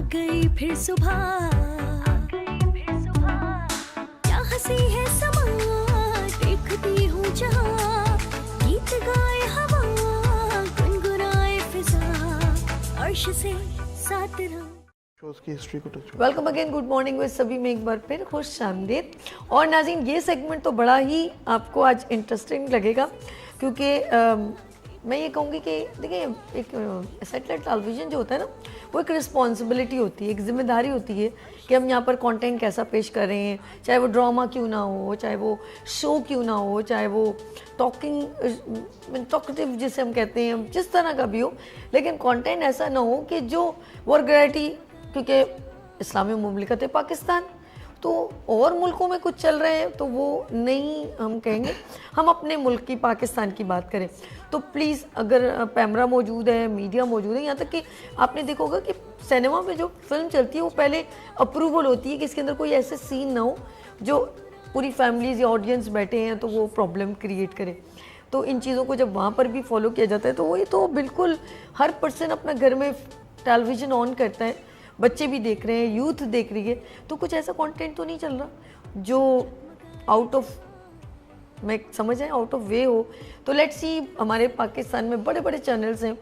गई फिर सुबह, क्या हंसी है समा, देखती हूँ जहाँ, गीत गाए हवा, गुनगुनाए फिजा, अर्श से साथ रहो। उसकी हिस्ट्री को touch. Welcome again, good morning with सभी में एक बार फिर खुश आमदीद। और नाज़रीन, ये सेगमेंट तो बड़ा ही आपको आज इंटरेस्टिंग लगेगा, क्योंकि मैं ये कहूँगी कि देखिए, एक सैटेलाइट टेलीविज़न जो होता है ना, वो एक रिस्पॉन्सिबिलिटी होती है, एक जिम्मेदारी होती है कि हम यहाँ पर कंटेंट कैसा पेश कर रहे हैं, चाहे वो ड्रामा क्यों ना हो, चाहे वो शो क्यों ना हो, चाहे वो टॉकटिव जिसे हम कहते हैं, जिस तरह का भी हो, लेकिन कंटेंट ऐसा ना हो कि जो वल्गैरिटी, क्योंकि इस्लामी मुमलिकत है पाकिस्तान, तो और मुल्कों में कुछ चल रहे हैं तो वो नहीं हम कहेंगे, हम अपने मुल्क की पाकिस्तान की बात करें। तो प्लीज़, अगर कैमरा मौजूद है, मीडिया मौजूद है, यहाँ तक कि आपने देखा होगा कि सिनेमा में जो फिल्म चलती है वो पहले अप्रूवल होती है कि इसके अंदर कोई ऐसे सीन ना हो जो पूरी फैमिलीज या ऑडियंस बैठे हैं तो वो प्रॉब्लम क्रिएट करे। तो इन चीज़ों को जब वहाँ पर भी फॉलो किया जाता है तो वही तो बिल्कुल हर पर्सन अपना घर में टेलीविज़न ऑन करता है, बच्चे भी देख रहे हैं, यूथ देख रही है, तो कुछ ऐसा कंटेंट तो नहीं चल रहा जो आउट ऑफ, मैं समझ आए, आउट ऑफ वे हो। तो लेट्स सी, हमारे पाकिस्तान में बड़े बड़े चैनल्स हैं।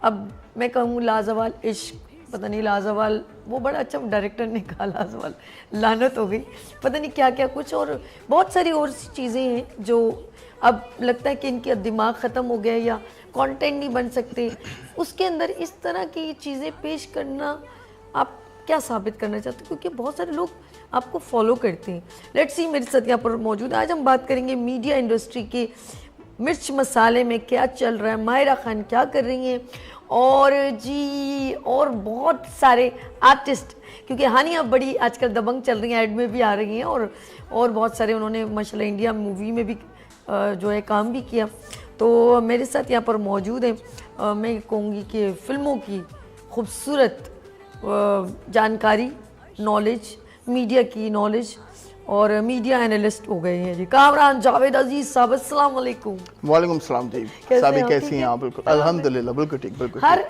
अब मैं कहूँ लाजवाल इश्क, पता नहीं लाजवाल, वो बड़ा अच्छा डायरेक्टर ने कहा लाजवाल, लानत हो गई, पता नहीं क्या क्या कुछ, और बहुत सारी और चीज़ें हैं जो अब लगता है कि इनके दिमाग ख़त्म हो गया या कंटेंट नहीं बन सकते। उसके अंदर इस तरह की चीज़ें पेश करना, आप क्या साबित करना चाहते हो? क्योंकि बहुत सारे लोग आपको फॉलो करते हैं। लेट्स सी, मेरे साथ यहाँ पर मौजूद है। आज हम बात करेंगे मीडिया इंडस्ट्री के मिर्च मसाले में क्या चल रहा है, माहिरा खान क्या कर रही हैं, और जी और बहुत सारे आर्टिस्ट, क्योंकि हानिया बड़ी आजकल दबंग चल रही हैं, ऐड में भी आ रही हैं, और बहुत सारे उन्होंने माशाल्लाह इंडिया मूवी में भी जो है काम भी किया। तो मेरे साथ यहाँ पर मौजूद है, मैं कहूँगी कि फ़िल्मों की खूबसूरत जानकारी, नॉलेज, मीडिया की नॉलेज, और मीडिया एनालिस्ट हो गए हैं जी कामरान जावेद अजीज साहब। अस्सलाम वालेकुम। वालेकुम सलाम जी। साबी कैसी हैं आप? बिल्कुल अल्हम्दुलिल्लाह, बिल्कुल ठीक, बिल्कुल। हर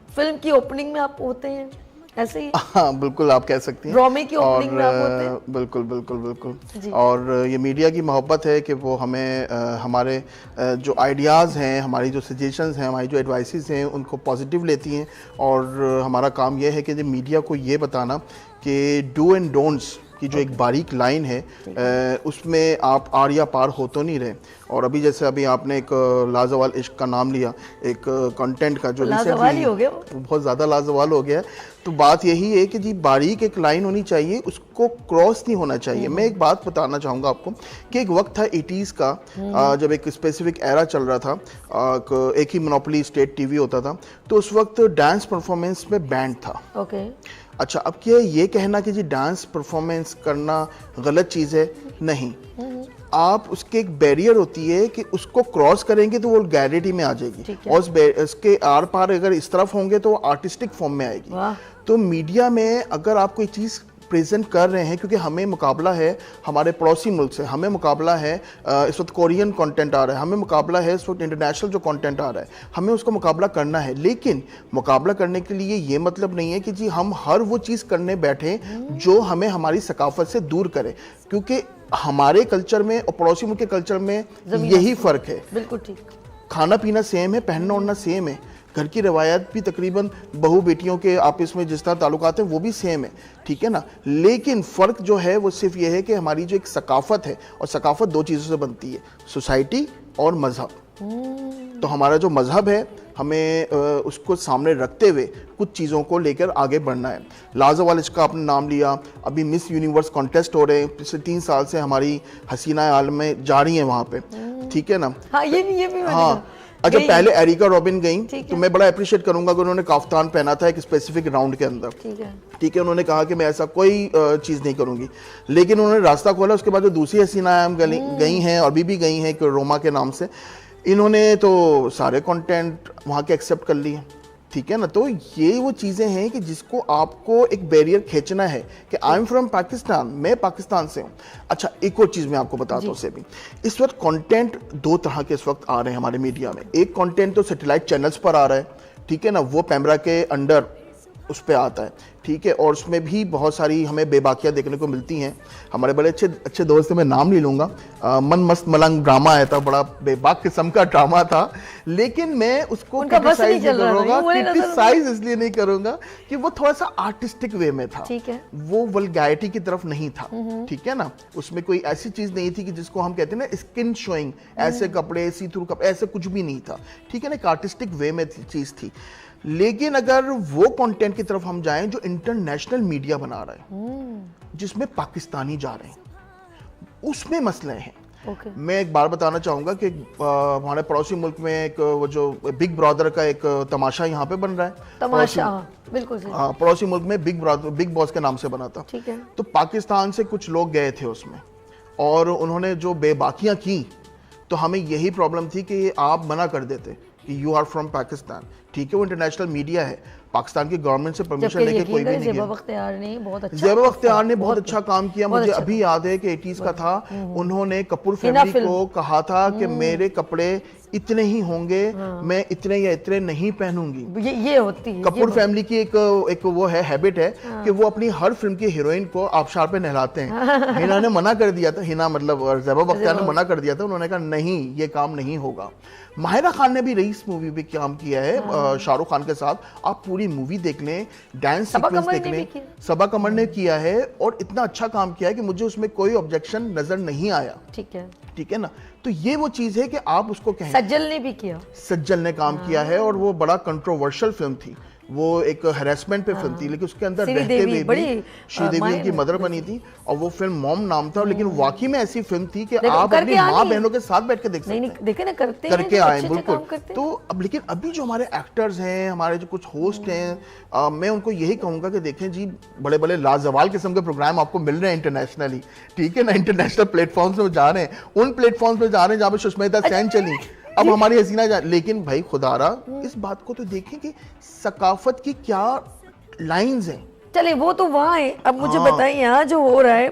फिल्म की ओपनिंग में आप होते हैं ऐसे ही? हाँ बिल्कुल, आप कह सकती हैं। ड्रामे की ओपनिंग में आप होते हैं? बिल्कुल बिल्कुल बिल्कुल। और ये मीडिया की मोहब्बत है कि वो हमें हमारे जो आइडियाज़ हैं, हमारी जो सजेशंस हैं, हमारी जो एडवाइसेस हैं, उनको पॉजिटिव लेती हैं। और हमारा काम ये है कि जब मीडिया को ये बताना कि डू एंड डोंट्स की जो एक बारीक लाइन है, उसमें आप आर या पार हो तो नहीं रहे। और अभी जैसे अभी आपने एक लाजवाल इश्क का नाम लिया, एक कंटेंट का जो लाजवाल हो गया, बहुत ज़्यादा लाजवाल हो गया। तो बात यही है कि जी बारीक एक लाइन होनी चाहिए, उसको क्रॉस नहीं होना चाहिए। मैं एक बात बताना चाहूँगा आपको कि एक वक्त था 80s का, जब एक स्पेसिफिक एरा चल रहा था, एक ही मोनोपोली स्टेट टीवी होता था, तो उस वक्त डांस परफॉर्मेंस में बैंड था। ओके। अच्छा, अब क्या ये कहना कि जी डांस परफॉर्मेंस करना गलत चीज़ है? नहीं, आप उसके एक बैरियर होती है कि उसको क्रॉस करेंगे तो वो वल्गैरिटी में आ जाएगी, और उसके आर पार अगर इस तरफ होंगे तो वो आर्टिस्टिक फॉर्म में आएगी। तो मीडिया में अगर आप कोई चीज़ प्रेजेंट कर रहे हैं, क्योंकि हमें मुकाबला है हमारे पड़ोसी मुल्क से, हमें मुकाबला है इस वक्त कोरियन कंटेंट आ रहा है, हमें मुकाबला है इस वक्त इंटरनेशनल जो कंटेंट आ रहा है, हमें उसका मुकाबला करना है। लेकिन मुकाबला करने के लिए ये मतलब नहीं है कि जी हम हर वो चीज़ करने बैठे जो हमें हमारी सकाफत से दूर करे, क्योंकि हमारे कल्चर में और पड़ोसी मुल्क के कल्चर में यही फ़र्क है। बिल्कुल ठीक। खाना पीना सेम है, पहनना ओढ़ना सेम है, घर की रवायत भी तकरीबन बहू बेटियों के आपस में जिस तरह ताल्लुकात हैं वो भी सेम है, ठीक है ना। लेकिन फ़र्क जो है वो सिर्फ ये है कि हमारी जो एक सकाफ़त है, और सकाफ़त दो चीज़ों से बनती है, सोसाइटी और मज़हब। तो हमारा जो मज़हब है, हमें उसको सामने रखते हुए कुछ चीज़ों को लेकर आगे बढ़ना है। लाजवाल इश्क का आपने नाम लिया, अभी मिस यूनिवर्स कॉन्टेस्ट हो रहे हैं, पिछले 3 साल से हमारी हसीना आलम में जा रही हैं वहाँ पे, ठीक है ना। हाँ, ये भी हाँ। अच्छा, पहले एरिका रॉबिन गई, तो मैं बड़ा अप्रिशिएट करूंगा कि उन्होंने काफ्तान पहना था एक स्पेसिफिक राउंड के अंदर, ठीक है। उन्होंने कहा कि मैं ऐसा कोई चीज़ नहीं करूंगी, लेकिन उन्होंने रास्ता खोला। उसके बाद जो दूसरी हसीना आलम गई हैं और अभी भी गई हैं एक रोमा के नाम से, इन्होंने तो सारे कंटेंट वहाँ के एक्सेप्ट कर लिए, ठीक है ना। तो ये वो चीज़ें हैं कि जिसको आपको एक बैरियर खींचना है कि आई एम फ्रॉम पाकिस्तान, मैं पाकिस्तान से हूँ। अच्छा, एक और चीज़ मैं आपको बताता हूँ। से भी इस वक्त कंटेंट 2 तरह के इस वक्त आ रहे हैं हमारे मीडिया में। एक कंटेंट तो सैटेलाइट चैनल्स पर आ रहा है, ठीक है ना, वो पैमरा के अंडर उस पे आता है, ठीक है। और उसमें भी बहुत सारी हमें बेबाकियाँ देखने को मिलती हैं। हमारे बड़े अच्छे दोस्त हैं, मैं नाम नहीं लूँगा, मन मस्त मलंग ड्रामा आया था, बड़ा बेबाक किस्म का ड्रामा था, लेकिन मैं उसको क्रिटिसाइज नहीं करूँगा, क्रिटिसाइज इसलिए नहीं करूँगा कि वो थोड़ा सा आर्टिस्टिक वे में था, ठीक है, वो वल्गैरिटी की तरफ नहीं था, ठीक है ना। उसमें कोई ऐसी चीज नहीं थी कि जिसको हम कहते हैं ना स्किन शोइंग, ऐसे कपड़े, सी थ्रू कपड़े, ऐसे कुछ भी नहीं था, ठीक है ना, एक आर्टिस्टिक वे में चीज थी। लेकिन अगर वो कंटेंट की तरफ हम जाएं जो इंटरनेशनल मीडिया बना रहा है, जिसमें पाकिस्तानी जा रहे हैं, उसमें मसले हैं। मैं एक बार बताना चाहूंगा कि हमारे पड़ोसी मुल्क में एक वो जो बिग ब्रदर का एक तमाशा यहाँ पे बन रहा है, तमाशा, बिल्कुल सही। हाँ, पड़ोसी मुल्क में बिग बॉस के नाम से बना था, ठीक है। तो पाकिस्तान से कुछ लोग गए थे उसमें, और उन्होंने जो बेबाकियां की, तो हमें यही प्रॉब्लम थी कि आप मना कर देते कि यू आर फ्रॉम पाकिस्तान, ठीक है, वो इंटरनेशनल मीडिया है, पाकिस्तान की गवर्नमेंट से परमिशन लेके कोई भी नहीं गया। ज़ेबा बख्तियार ने बहुत अच्छा काम किया। मुझे अभी याद है कि 80s का था, उन्होंने कपूर फैमिली को कहा था कि मेरे कपड़े इतने ही होंगे, मैं इतने या इतने नहीं पहनूंगी। ये होती है कपूर फैमिली की एक वो है, हैबिट है कि वो अपनी हर फिल्म की हीरोइन को आबशार पे नहलाते हैं। हिना ने मना कर दिया था, हिना मतलब ज़ेबा बख्तियार ने मना कर दिया था, उन्होंने कहा नहीं, ये काम नहीं होगा। माहिरा खान ने भी रईस मूवी पे काम किया है शाहरुख खान के साथ, आप पूरी मूवी देख लें, डांस सीक्वेंस देख लें, सबा कमर ने किया है, और इतना अच्छा काम किया है कि मुझे उसमें कोई ऑब्जेक्शन नजर नहीं आया, ठीक है ना। तो ये वो चीज है कि आप उसको कहें। सज्जल ने भी किया, सज्जल ने काम किया है, और वो बड़ा कंट्रोवर्शियल फिल्म थी, वो एक हैरेसमेंट पे फिल्म थी, लेकिन उसके अंदर रहते हुए भी श्रीदेवी उनकी मदर बनी थी, और वो फिल्म मॉम नाम था, लेकिन वाकई में ऐसी फिल्म थी कि आप अपनी माँ बहनों के साथ बैठ के देख सकते हैं, देखे ना, करके आए बिल्कुल। तो अब लेकिन अभी जो हमारे एक्टर्स हैं, हमारे जो कुछ होस्ट हैं, मैं उनको यही कहूंगा कि देखें जी, बड़े बड़े लाजवाल किस्म के प्रोग्राम आपको मिल रहे हैं इंटरनेशनली, ठीक है ना, इंटरनेशनल प्लेटफॉर्म्स में जा रहे हैं, उन प्लेटफॉर्म्स पे जा रहे हैं जहाँ पे सुष्मिता सेन चली, अब हमारी हसीना लेकिन भाई खुदारा इस बात को तो देखें कि सकाफत की क्या लाइंस हैं। चले वो तो वहाँ है, अब मुझे बताइए यहाँ जो हो रहा है,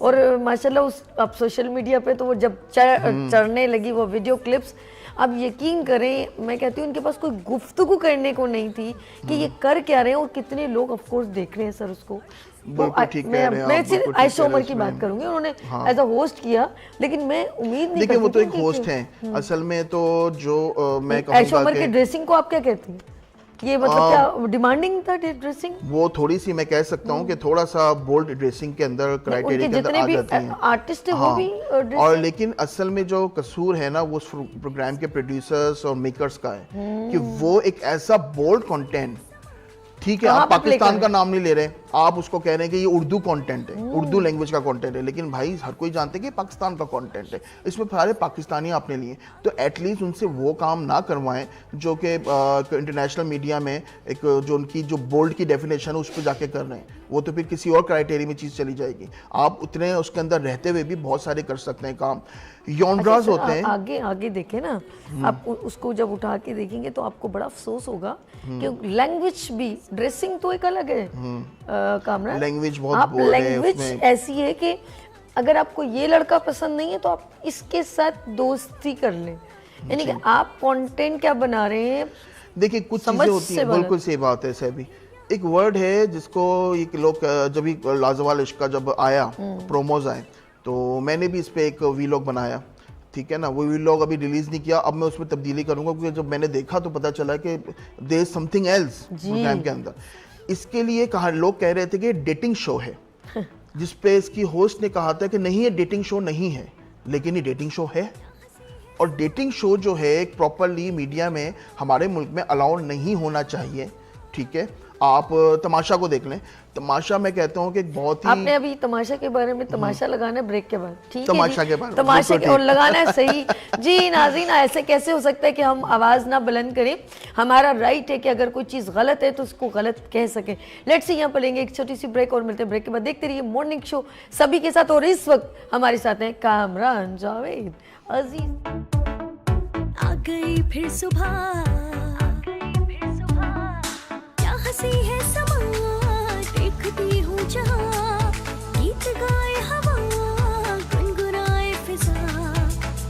और माशाल्लाह उस अब सोशल मीडिया पे तो वो जब चढ़ने लगी वो वीडियो क्लिप्स, अब यकीन करें, मैं कहती हूँ उनके पास कोई गुफ्तगू करने को नहीं थी कि ये कर क्या रहे हैं और कितने लोग ऑफ कोर्स देख रहे हैं सर उसको। मैं सिर्फ आयशा उमर की बात करूंगी, उन्होंने एज अ होस्ट किया, लेकिन मैं उम्मीद नहीं करती, वो तो एक होस्ट हैं असल में, तो जो मैं कहूंगा आयशा उमर की ड्रेसिंग को आप क्या कहती हैं? ये मतलब क्या डिमांडिंग था ड्रेसिंग? वो थोड़ी सी मैं कह सकता हूँ कि थोड़ा सा बोल्ड ड्रेसिंग के अंदर, क्राइटेरिया के अंदर आ जाती हैं आर्टिस्ट है वो भी, और लेकिन असल में जो कसूर है ना, वो उस प्रोग्राम के प्रोड्यूसर्स और मेकर्स का है कि वो एक ऐसा बोल्ड कंटेंट, ठीक है, आप पाकिस्तान का नाम नहीं ले रहे, आप उसको कह रहे हैं कि ये उर्दू कंटेंट है, उर्दू लैंग्वेज का कंटेंट है, लेकिन भाई हर कोई जानते हैं कि पाकिस्तान का कंटेंट है, इसमें सारे पाकिस्तानी आपने लिए, तो एटलीस्ट उनसे वो काम ना करवाएं जो कि इंटरनेशनल मीडिया में एक जो उनकी जो बोल्ड की डेफिनेशन है उस पर जाके कर रहे हैं, वो तो फिर किसी और क्राइटेरिया में चीज़ चली जाएगी। आप उतने उसके अंदर रहते हुए भी बहुत सारे कर सकते हैं काम, यॉन्ड्रास होते हैं। आगे देखें ना, आप उसको जब उठा के देखेंगे तो आपको बड़ा अफसोस होगा कि लैंग्वेज भी, ड्रेसिंग तो एक अलग है कामरान, लैंग्वेज बहुत आप लैंग्वेज ऐसी है कि अगर आपको ये लड़का पसंद नहीं है तो आप इसके साथ दोस्ती कर लें, यानी कि आप कंटेंट क्या बना रहे हैं। देखिए कुछ चीजें होती हैं, बिल्कुल सही बात है सभी। एक वर्ड है जिसको ये लोग, जब भी लाजवाल इश्क का जब आया, प्रोमोज आए, तो मैंने भी इस पे एक वीलॉग बनाया, ठीक है ना, वो वीलॉग अभी रिलीज नहीं किया, अब मैं उसमें तब्दीली करूंगा, क्योंकि जब मैंने देखा तो पता चला कि there is something else program के अंदर। इसके लिए कहा, लोग कह रहे थे कि डेटिंग शो है, जिस पे इसकी होस्ट ने कहा था कि नहीं ये डेटिंग शो नहीं है, लेकिन ये डेटिंग शो है, और डेटिंग शो जो है एक प्रॉपरली मीडिया में हमारे मुल्क में अलाउ नहीं होना चाहिए, ठीक है। आप तमाशा को देख लें, तमाशा मैं कहता हूँ कि बहुत ही, आपने अभी तमाशा के बारे में, तमाशा लगाना है ब्रेक के बाद, ठीक है, तमाशा के बारे में तमाशा के, और लगाना है सही जी नाज़रीन, ऐसे कैसे हो सकता है कि हम आवाज़ ना बुलंद करें, हमारा राइट है कि अगर कोई चीज़ गलत है तो उसको गलत कह सकें। लेट्स सी, यहाँ पर लेंगे एक छोटी सी ब्रेक और मिलते हैं ब्रेक के बाद। देखते रहिए मॉर्निंग शो सभी के साथ, और इस वक्त हमारे साथ हैं कामरान जावेद अजीज। आ गई फिर सुबह, हंसी है समा, देखती हूँ जहाँ, गीत गाए हवा, गुनगुनाए फिजा,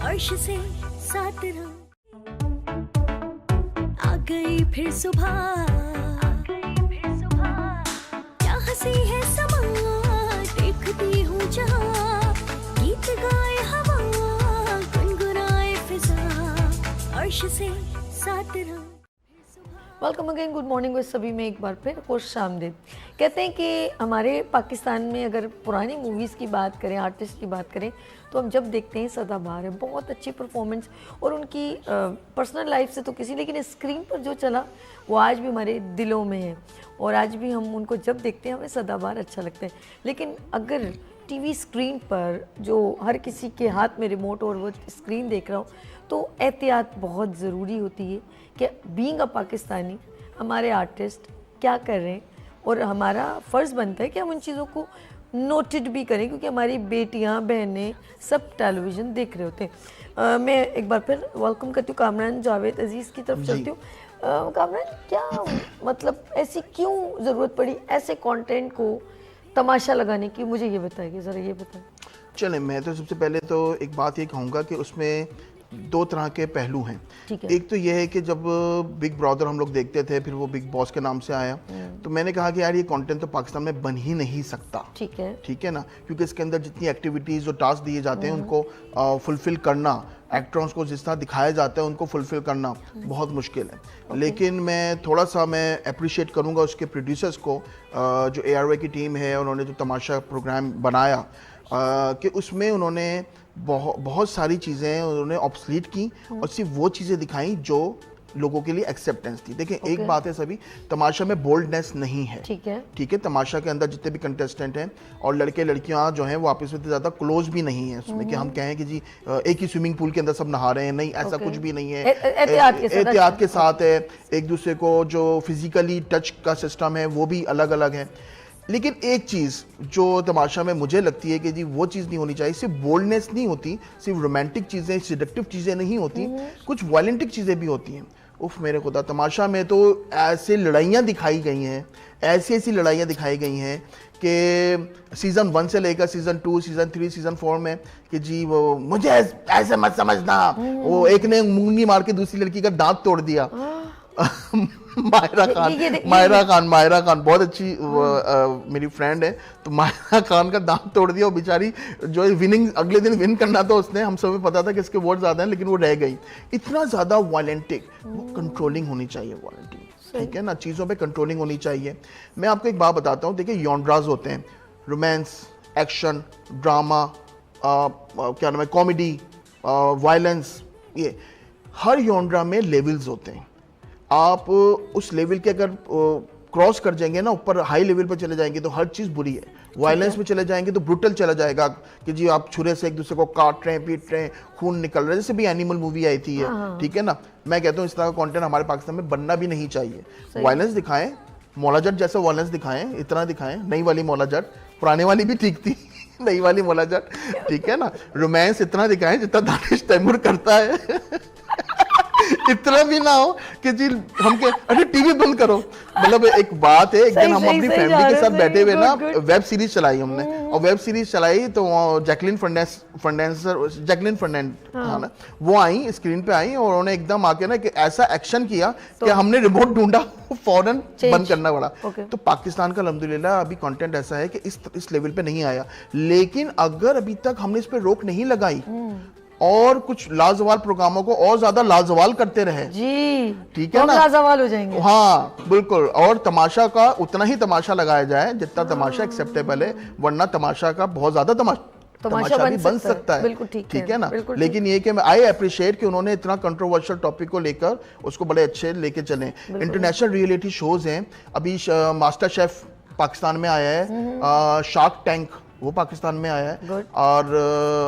अर्श से साथ रहो। आ गई फिर सुबह, अर्श से सात रंग। Welcome again, good morning with सभी में एक बार फिर खुश आमदीद। कहते हैं कि हमारे पाकिस्तान में अगर पुरानी मूवीज़ की बात करें, आर्टिस्ट की बात करें, तो हम जब देखते हैं सदाबहार है, बहुत अच्छी परफॉर्मेंस और उनकी पर्सनल लाइफ से तो किसी, लेकिन स्क्रीन पर जो चला वो आज भी हमारे दिलों में है और आज भी हम उनको जब देखते हैं हमें सदाबहार अच्छा लगता है। लेकिन अगर टीवी स्क्रीन पर जो हर किसी के हाथ में रिमोट और वो स्क्रीन देख रहा हो तो एहतियात बहुत ज़रूरी होती है कि बीइंग अ पाकिस्तानी हमारे आर्टिस्ट क्या कर रहे हैं और हमारा फ़र्ज़ बनता है कि हम उन चीज़ों को नोटेड भी करें, क्योंकि हमारी बेटियां बहनें सब टेलीविज़न देख रहे होते हैं। मैं एक बार फिर वेलकम करती हूँ कामरान जावेद अजीज़ की तरफ चलती हूँ। कामरान, क्या मतलब ऐसी क्यों ज़रूरत पड़ी ऐसे कंटेंट को तमाशा लगाने की, मुझे ये बताइए ज़रा, ये बताएं। चलें, मैं तो सबसे पहले तो एक बात ये कहूँगा कि उसमें दो तरह के पहलू हैं। ठीक है। एक तो ये है कि जब बिग ब्रदर हम लोग देखते थे, फिर वो बिग बॉस के नाम से आया, तो मैंने कहा कि यार ये कंटेंट तो पाकिस्तान में बन ही नहीं सकता। ठीक है, ठीक है ना, क्योंकि इसके अंदर जितनी एक्टिविटीज़ और टास्क दिए जाते हैं उनको फुलफिल करना, एक्टर्स को जिस तरह दिखाया जाता है उनको फुलफिल करना बहुत मुश्किल है। लेकिन मैं थोड़ा सा अप्रिशिएट करूँगा उसके प्रोड्यूसर्स को, जो ARY की टीम है, उन्होंने जो तमाशा प्रोग्राम बनाया, कि उसमें उन्होंने बहुत सारी चीज़ें उन्होंने ऑब्सलीट की और सिर्फ वो चीज़ें दिखाई जो लोगों के लिए एक्सेप्टेंस थी। देखिए, एक बात है सभी, तमाशा में बोल्डनेस नहीं है। ठीक है, ठीक है, तमाशा के अंदर जितने भी कंटेस्टेंट हैं और लड़के लड़कियां जो हैं वो आपस में ज़्यादा क्लोज भी नहीं है उसमें कि हम कहें कि जी एक ही स्विमिंग पूल के अंदर सब नहा रहे हैं, नहीं, ऐसा कुछ भी नहीं है। एहतियात के साथ है, एक दूसरे को जो फिजिकली टच का सिस्टम है वो भी अलग अलग है। लेकिन एक चीज़ जो तमाशा में मुझे लगती है कि जी वो चीज़ नहीं होनी चाहिए, सिर्फ बोल्डनेस नहीं होती, सिर्फ रोमांटिक चीज़ें, सिडक्टिव चीज़ें नहीं होती, कुछ वायलेंटिक चीज़ें भी होती हैं। उफ मेरे खुदा, तमाशा में तो ऐसे लड़ाइयाँ दिखाई गई हैं, ऐसी लड़ाइयाँ दिखाई गई हैं कि सीज़न 1 से लेकर सीज़न 2, सीज़न 3, सीज़न 4 में कि जी वो मुझे ऐसे मत समझना, वो एक ने मुंगी मार के दूसरी लड़की का दांत तोड़ दिया। मायरा खान बहुत अच्छी मेरी फ्रेंड है, तो मायरा खान का दांत तोड़ दिया। वो बेचारी जो विनिंग अगले दिन विन करना था उसने, हम सब पता था कि इसके वोट ज़्यादा हैं लेकिन वो रह गई। इतना ज़्यादा वायलेंटिक, वो कंट्रोलिंग होनी चाहिए वायलेंटिक, ठीक है ना, चीज़ों पे कंट्रोलिंग होनी चाहिए। मैं आपको एक बात बताता हूँ, देखिए जॉनरास होते हैं, रोमांस, एक्शन, ड्रामा, क्या नाम है, कॉमेडी, वायलेंस, ये हर जॉनरा में लेवल्स होते हैं। आप उस लेवल के अगर क्रॉस कर जाएंगे ना, ऊपर हाई लेवल पर चले जाएंगे तो हर चीज़ बुरी है। वायलेंस में चले जाएंगे तो ब्रूटल चला जाएगा कि जी आप छुरे से एक दूसरे को काट रहे हैं, पीट रहे हैं, खून निकल रहा है, जैसे भी एनिमल मूवी आई थी है, ठीक है ना। मैं कहता हूँ इस तरह का कंटेंट हमारे पाकिस्तान में बनना भी नहीं चाहिए। वायलेंस दिखाएं, मौला जट जैसा वायलेंस दिखाएं, इतना दिखाएं। नई वाली मौला जट, पुराने वाली भी ठीक थी, नई वाली मौला जट, ठीक है ना। रोमांस इतना दिखाएं जितना दानिश तैमूर करता है इतना भी ना हो कि जी हम के अरे टीवी बंद करो। मतलब एक बात है, एक दिन हम अपनी फैमिली के साथ बैठे हुए ना वेब सीरीज चलाई हमने, और वेब सीरीज चलाई तो जैकलिन फर्नांड ना, वो आई स्क्रीन पे आई और उन्होंने एकदम आके ना कि ऐसा एक्शन किया कि हमने रिमोट ढूंढा, फौरन बंद करना पड़ा। तो पाकिस्तान का अल्हम्दुलिल्लाह अभी कंटेंट ऐसा है कि इस लेवल पे नहीं आया। लेकिन अगर अभी तक हमने इस पे रोक नहीं लगाई और कुछ लाजवाल प्रोग्रामों को और ज्यादा लाजवाल करते रहे जी, ठीक है ना, लाजवाल हो जाएंगे। हाँ बिल्कुल, और तमाशा का उतना ही तमाशा लगाया जाए जितना तमाशा एक्सेप्टेबल है, वरना तमाशा का बहुत ज्यादा तमाशा भी बन सकता है। बिल्कुल ठीक है ना। लेकिन ये कि आई अप्रिशिएट कि उन्होंने इतना कंट्रोवर्शियल टॉपिक को लेकर उसको बड़े अच्छे लेके चले। इंटरनेशनल रियलिटी शोज हैं, अभी मास्टर शेफ पाकिस्तान में आया है, शार्क टैंक वो पाकिस्तान में आया है, और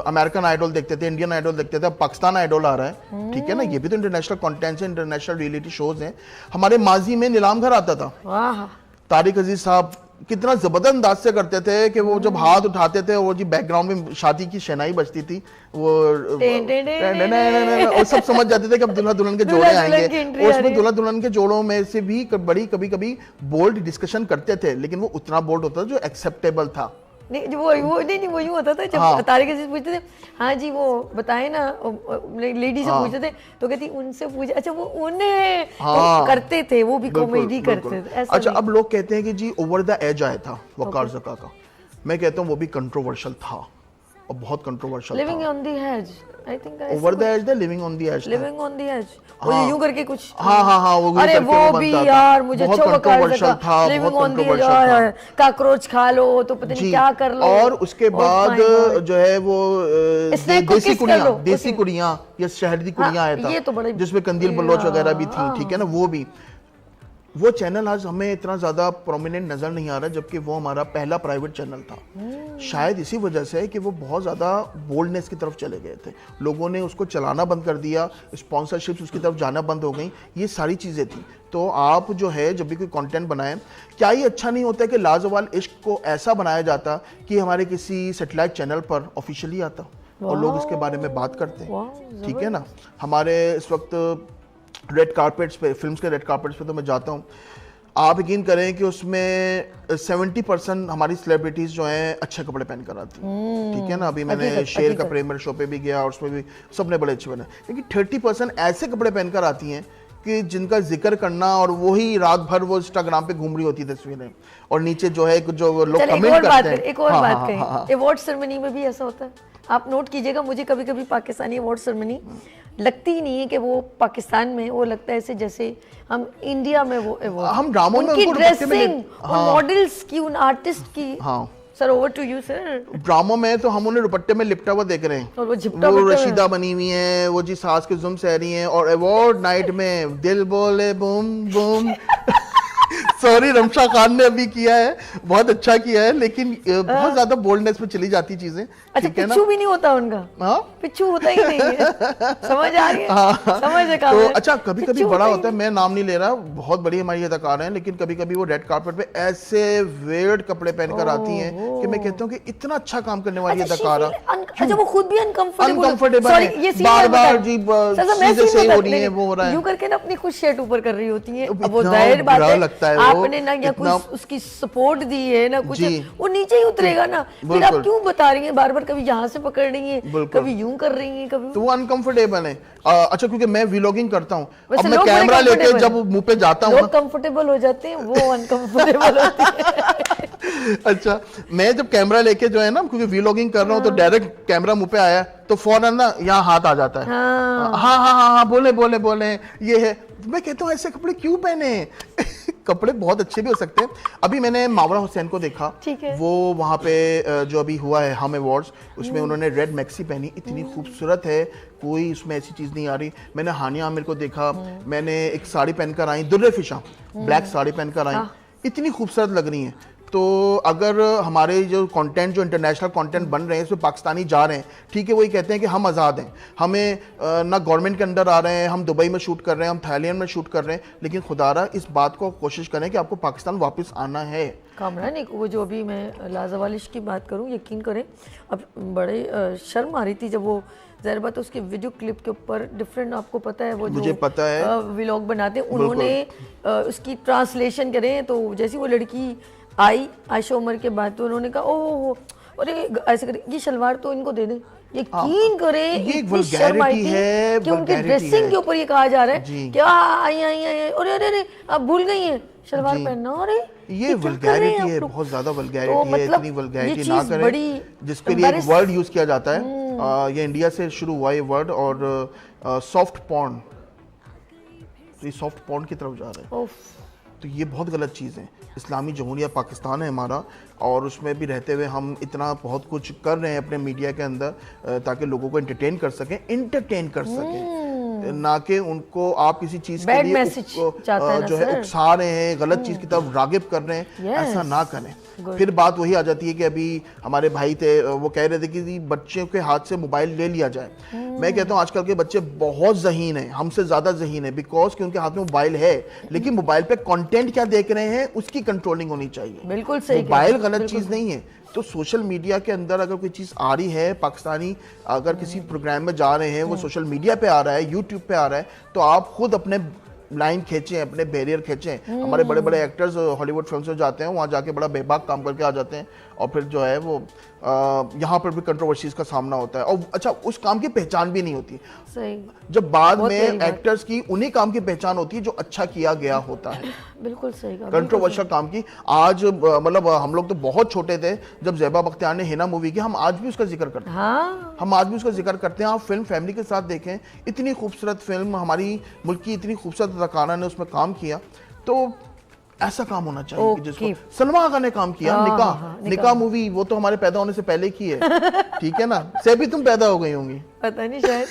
अमेरिकन आइडल देखते थे, इंडियन आइडल देखते थे, अब पाकिस्तान आइडल आ रहा है, ठीक है ना। ये भी तो इंटरनेशनल कंटेंट है, इंटरनेशनल रियलिटी शोज हैं। हमारे माजी में नीलाम घर आता था, तारिक अजीज साहब कितना जबरदस्त अंदाज से करते थे कि वो जब हाथ उठाते थे वो जी बैकग्राउंड में शादी की शहनाई बजती थी, वो और सब समझ जाते थे कि अब दूल्हा दुल्हन के जोड़े आएंगे। और उसमें दूल्हा दुल्हन के जोड़ों में से भी बड़ी कभी कभी बोल्ड डिस्कशन करते थे, लेकिन वो उतना बोल्ड होता था जो एक्सेप्टेबल था। नहीं वो यूं होता था जब तारिक अजीज पूछते थे, हाँ जी वो बताए ना, लेडी से पूछते थे तो कहती उनसे पूछे, अच्छा वो उन्हें तो करते थे, वो भी कॉमेडी करते थे। अच्छा, अब लोग कहते हैं कि जी ओवर द एज आया था वकार ज़का का, मैं कहता हूँ वो भी कंट्रोवर्शियल था, और बहुत कंट्रोवर्शियल लिविंग था। On the edge, I think over the edge the living on the edge. Living on the edge, वो यूं करके कुछ, हाँ वो अरे करके वो भी बनता था। यार मुझे बहुत चौंका कंट्रोवर्शियल था, लिविंग बहुत ऑन द एज, कंट्रोवर्शियल था काकरोच खा लो तो पता नहीं जी। क्या कर लो। और उसके Oh बाद my God. जो है वो स्नैक को किस कर लो, देसी उसी- कुड़ियाँ या शहरी कुड़ियाँ आया था, ये तो बड़े- जिसमें कंदील बलोच वगैरह भी थी, ठीक है ना, वो भी। वो चैनल आज हमें इतना ज्यादा प्रोमिनेंट नजर नहीं आ रहा, जबकि वो हमारा पहला प्राइवेट चैनल था। शायद इसी वजह से कि वो बहुत ज्यादा बोल्डनेस की तरफ चले गए थे, लोगों ने उसको चलाना बंद कर दिया, स्पॉन्सरशिप्स उसकी तरफ जाना बंद हो गई, ये सारी चीजें थी। तो आप जो है जब भी कोई कंटेंट बनाएं, क्या ये अच्छा नहीं होता है कि लाजवाल इश्क को ऐसा बनाया जाता कि हमारे किसी सैटेलाइट चैनल पर ऑफिशियली आता और लोग इसके बारे में बात करते हैं, ठीक है ना। हमारे इस वक्त रेड कारपेट्स पे, फिल्म्स के रेड कारपेट्स पे तो मैं जाता हूँ, आप यकीन करें कि उसमें 70% हमारी सेलिब्रिटीज जो हैं अच्छे कपड़े पहन कर आती हैं, ठीक है ना। अभी मैंने शेर का प्रीमियर शो पे भी गया और उसमें भी सबने बड़े अच्छे बने, लेकिन 30% ऐसे कपड़े पहन कर आती हैं कि जिनका जिक्र करना, और वही रात भर वो इंस्टाग्राम पे घूम रही होती तस्वीरें, और नीचे जो है जो लोग कमेंट करते हैं। एक और बात कहें, अवार्ड सेरेमनी में भी ऐसा होता है, आप नोट कीजिएगा। मुझे कभी कभी पाकिस्तानी अवार्ड सेरेमनी लगती ही नहीं है कि वो पाकिस्तान में, वो लगता है ऐसे जैसे हम इंडिया में वो अवार्ड, हम ड्रामों में उनकी उनको दुपट्टे में ड्रेसिंग, उन मॉडल्स की, उन आर्टिस्ट की। हाँ sir over to you sir. ड्रामों में तो हम उन्हें दुपट्टे में लिपटा हुआ देख रहे हैं, और वो झिपटा वो बिपटा रशीदा बनी हुई है, वो जी सास के जुम सह रही हैं, और अवार्ड नाइट में दिल बोले boom boom sorry Ramsha Khan ने अभी किया है, बहुत अच्छा किया है, लेकिन बहुत ज्यादा बोल्डनेस पे चली जाती चीजें, अच्छा ठीक है ना। पिच्छू भी नहीं होता उनका, हाँ पिच्छू होता ही नहीं है। समझ आ रही है, समझ है तो अच्छा कभी कभी बड़ा होता है, मैं नाम नहीं ले रहा, बहुत बड़ी हमारी अदाकार हैं, लेकिन कभी कभी वो रेड कार्पेट पे ऐसे वेयर्ड कपड़े पहनकर आती हैं कि मैं कहता हूँ कि इतना अच्छा काम करने वाली अदाकार, अच्छा वो खुद भी अनकंफर्टेबल सॉरी है, ये सीन बार-बार जी चीजें सही हो रही हैं, वो हो रहा है, यूं करके ना अपनी खुद शर्ट ऊपर कर रही होती हैं। अब वो इतना जाहिर बात बुरा है, लगता है वो, आपने ना या कुछ उसकी सपोर्ट दी है ना कुछ, जी। वो नीचे ही उतरेगा ना, फिर आप क्यों बता रही हैं बार बार, कभी यहाँ से पकड़ रही हैं, कभी यूं कर रही हैं, कभी तो वो अनकंफर्टेबल है। अच्छा क्योंकि मैं व्लॉगिंग करता हूँ, अब वैसे मैं लोग बड़े कैमरा लेके comfortable जब मुंह पे जाता हूँ लोग कंफर्टेबल हो जाते हैं, वो अनकंफर्टेबल होती है। अच्छा मैं जब कैमरा लेके जो है ना, क्योंकि व्लॉगिंग कर रहा हूँ, तो डायरेक्ट कैमरा मुंह पे आया तो फौरन ना यहाँ हाथ आ जाता है, हाँ बोले ये है। मैं कहता हूँ ऐसे कपड़े क्यों पहने कपड़े बहुत अच्छे भी हो सकते हैं। अभी मैंने मावरा हुसैन को देखा, वो वहाँ पे जो अभी हुआ है हम अवार्ड्स, उसमें उन्होंने रेड मैक्सी पहनी, इतनी खूबसूरत है, कोई उसमें ऐसी चीज़ नहीं आ रही। मैंने हानिया आमिर को देखा, मैंने एक साड़ी पहनकर आई, दुर्रे फिशा ब्लैक साड़ी पहनकर आई, इतनी खूबसूरत लग रही हैं। तो अगर हमारे जो कंटेंट, जो इंटरनेशनल कंटेंट बन रहे हैं, इसमें पाकिस्तानी जा रहे हैं, ठीक है, वही कहते हैं कि हम आज़ाद हैं, हमें ना गवर्नमेंट के अंडर आ रहे हैं, हम दुबई में शूट कर रहे हैं, हम थाईलैंड में शूट कर रहे हैं, लेकिन खुदारा इस बात को कोशिश करें कि आपको पाकिस्तान वापस आना है। कामरान एक वो जो अभी मैं लाजवालिश की बात करूं, यकीन करें अब बड़े शर्म आ रही थी जब वो, ज़ाहिर बात है उसके वीडियो क्लिप के ऊपर डिफरेंट, आपको पता है वो जो मुझे पता है व्लॉग बनाते हैं, उन्होंने उसकी ट्रांसलेशन करें, तो जैसी वो लड़की आई आयशा उमर के बाद, तो उन्होंने कहा ओह अरे ऐसे करे, ये शलवार तो इनको दे दें, यकीन करें ये वल्गैरिटी है कि उनके ड्रेसिंग के ऊपर ये कहा जा रहा है कि आई अरे आप भूल गई हैं शलवार पहनना, अरे ये वल्गैरिटी है, बहुत ज्यादा वल्गैरिटी है, इतनी वल्गैरिटी ना करें, जिसके लिए एक वर्ड यूज किया जाता है, ये इंडिया से शुरू हुआ ये वर्ड, और सॉफ्ट पॉर्न, ये सॉफ्ट पॉर्न की तरफ जा रहा है, तो ये बहुत गलत चीज़ है। इस्लामी जमहूरिया पाकिस्तान है हमारा, और उसमें भी रहते हुए हम इतना बहुत कुछ कर रहे हैं अपने मीडिया के अंदर, ताकि लोगों को एंटरटेन कर सकें, ना कि उनको आप किसी चीज़ के लिए जो है उकसा रहे हैं, गलत चीज़ की तरफ रागिब कर रहे हैं, ऐसा ना करें। फिर बात वही आ जाती है कि अभी हमारे भाई थे, वो कह रहे थे कि बच्चों के हाथ से मोबाइल ले लिया जाए। मैं कहता हूँ आजकल के बच्चे बहुत ज़हीन हैं, हमसे ज़्यादा ज़हीन है, बिकॉज कि उनके हाथ में मोबाइल है, लेकिन मोबाइल पे कंटेंट क्या देख रहे हैं उसकी कंट्रोलिंग होनी चाहिए। बिल्कुल सही, मोबाइल गलत चीज़ नहीं है। तो सोशल मीडिया के अंदर अगर कोई चीज़ आ रही है, पाकिस्तानी अगर किसी प्रोग्राम में जा रहे हैं, वो सोशल मीडिया पे आ रहा है, यूट्यूब पे आ रहा है, तो आप खुद अपने लाइन खींचें, अपने बैरियर खींचें। हमारे बड़े बड़े एक्टर्स हॉलीवुड फिल्म से जाते हैं, वहाँ जाके बड़ा बेबाक काम करके आ जाते हैं, और फिर जो है वो यहाँ पर भी कंट्रोवर्सीज का सामना होता है, और अच्छा उस काम की पहचान भी नहीं होती। सही, जब बाद बहुत में गहरी बात। एक्टर्स की उन्हीं काम की पहचान होती है जो अच्छा किया गया होता है, बिल्कुल सही कहा, कंट्रोवर्शियल काम की। आज मतलब हम लोग तो बहुत छोटे थे जब ज़ेबा बख्तियार ने हिना मूवी की, हम आज भी उसका जिक्र करते हैं। हाँ, हम आज भी उसका जिक्र करते हैं। आप फिल्म फैमिली के साथ देखें, इतनी खूबसूरत फिल्म, हमारी मुल्क की इतनी खूबसूरत अदाकारा ने उसमें काम किया, तो ऐसा काम होना चाहिए कि जिसको सलमा आगा ने काम किया। निकाह मूवी वो तो हमारे पैदा होने से पहले की है, ठीक है ना, से भी तुम पैदा हो गई होंगी, पता नहीं शायद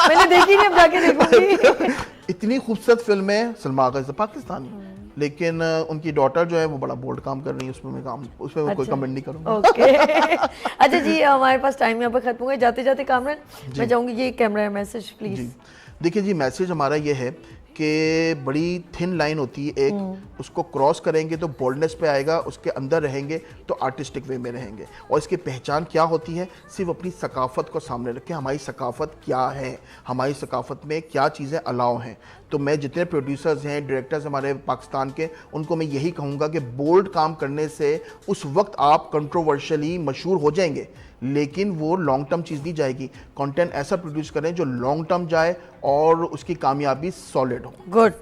मैंने देखी नहीं, अब जाके देखूंगी। इतनी खूबसूरत फिल्म है। सलमा आगा से पाकिस्तानी, लेकिन उनकी डॉटर जो है वो बड़ा बोल्ड काम कर रही है उसमें, मैं कोई कमेंट नहीं करूंगा। ओके अच्छा जी, हमारे पास टाइम यहाँ पर खत्म हो गया। जाते जाते कामरान, मैं चाहूंगी ये कैमरा मैसेज प्लीज। देखिए जी, मैसेज हमारा ये है कि बड़ी थिन लाइन होती है एक, उसको क्रॉस करेंगे तो बोल्डनेस पे आएगा, उसके अंदर रहेंगे तो आर्टिस्टिक वे में रहेंगे। और इसकी पहचान क्या होती है? सिर्फ अपनी सकाफत को सामने रखें, हमारी सकाफत क्या है, हमारी सकाफत में क्या चीज़ें अलाउ हैं। तो मैं जितने प्रोड्यूसर्स हैं, डायरेक्टर्स हमारे पाकिस्तान के, उनको मैं यही कहूँगा कि बोल्ड काम करने से उस वक्त आप कंट्रोवर्शियली मशहूर हो जाएंगे, लेकिन वो लॉन्ग टर्म चीज़ नहीं जाएगी। कंटेंट ऐसा प्रोड्यूस करें जो लॉन्ग टर्म जाए और उसकी कामयाबी सॉलिड हो। गुड।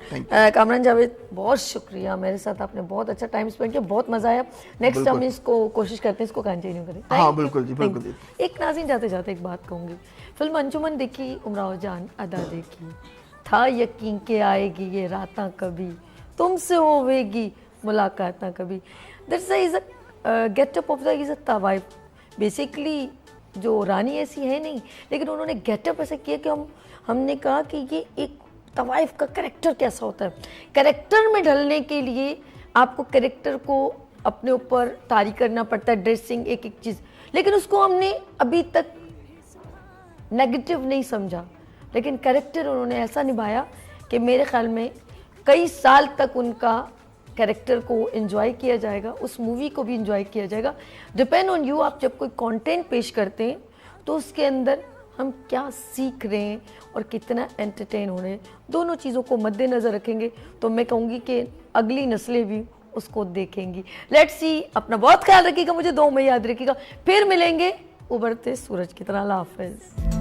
कामरान जावेद, बहुत शुक्रिया, मेरे साथ आपने बहुत अच्छा टाइम स्पेंड किया, बहुत मजा आया। नेक्स्ट हम इसको कोशिश करते हैं इसको कंटिन्यू करें। हाँ बिल्कुल जी, बिल्कुल जी। एक नाज़रीन, जाते जाते एक बात कहूँगी, फिल्म अंजुमन देखी, उमराव जान अदा देखी, था यकीन के आएगी ये रातां कभी, तुमसे होवेगी मुलाकातां कभी। That's is a getup of the is a तवाइफ। बेसिकली जो रानी ऐसी है नहीं, लेकिन उन्होंने गेटअप ऐसा किया कि हमने कहा कि ये एक तवाइफ का कैरेक्टर कैसा होता है। कैरेक्टर में ढलने के लिए आपको कैरेक्टर को अपने ऊपर तारी करना पड़ता है, ड्रेसिंग एक एक चीज़, लेकिन उसको हमने अभी तक नेगेटिव नहीं समझा, लेकिन कैरेक्टर उन्होंने ऐसा निभाया कि मेरे ख्याल में कई साल तक उनका कैरेक्टर को एंजॉय किया जाएगा, उस मूवी को भी एंजॉय किया जाएगा। डिपेंड ऑन यू, आप जब कोई कंटेंट पेश करते हैं तो उसके अंदर हम क्या सीख रहे हैं और कितना एंटरटेन हो रहे हैं, दोनों चीज़ों को मद्देनज़र रखेंगे तो मैं कहूँगी कि अगली नस्लें भी उसको देखेंगी। Let's see. अपना बहुत ख्याल रखिएगा, मुझे 2 मई याद रखिएगा। फिर मिलेंगे उभरते सूरज की तरह। अल्लाह हाफ़िज़।